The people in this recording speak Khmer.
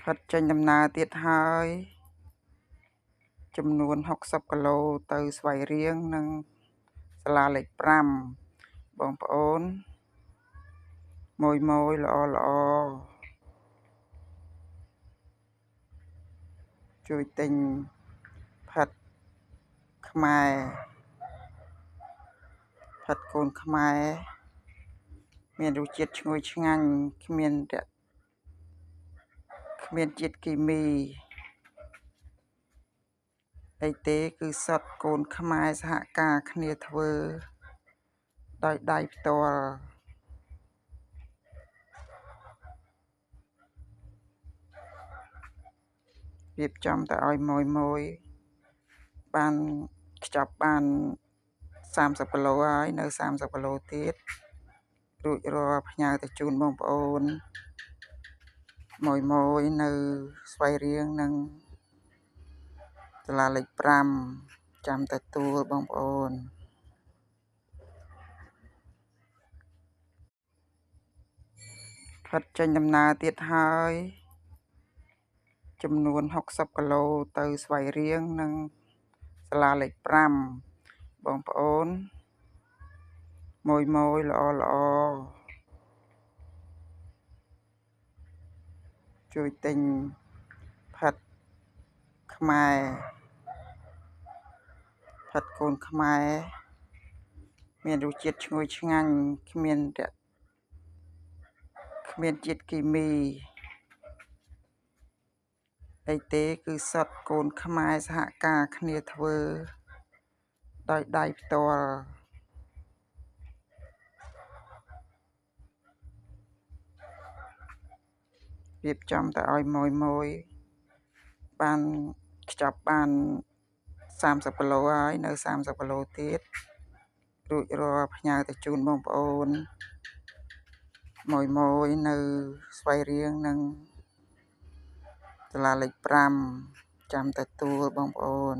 ផិតចេញដំណើរទៀតហើយចំនួន60គីឡូទៅស្វាយរៀងនិងសាលាលេខ5បងប្អូនម៉ួយល្អជួយទិញផិតខ្មែរផិតកូនខ្មែរមានរសជាតិឈ្ងុយឆ្ងាញ់គ្មានជាតិគីមីអីទេគឺសុទ្ធកូនខ្មែរសហការគ្នាធ្វើដោយដៃផ្ទាល់រៀបចំទៅឲ្យម៉ួយបានខ្ចប់បាន30គីឡូហើយនៅ30គីឡូទៀតរួចរាល់ផ្ញើទៅជូនបងប្អូនម៉ួយនៅស្វាយរៀងនិងសាលាលេខ5ចាំទទួលបងប្អូនផិតចេញដំណើរទៀតហើយចំនួន60គីឡូទៅស្វាយរៀងនិងសាលាលេខ5បងប្អូនម៉ួយល្អជួយទិញផិតខ្មែរផិតកូនខ្មែរមានរសជាតិឈ្ងុយឆ្ងាញ់គ្មានជាតិគីមីអីទេគឺសុទ្ធកូនខ្មែរសហការគ្នាធ្វើដោយដៃផ្ទាល់រៀបចំទៅឲ្យម៉ួយបានខ្ចប់បាន30គីឡូហើយនៅ30គីឡូទៀតរួចរាល់ផ្ញើទៅជូនបងប្អូនម៉ួយនៅស្វាយរៀងនិងសាលាលេខ5ចាំទទួលបងប្អូន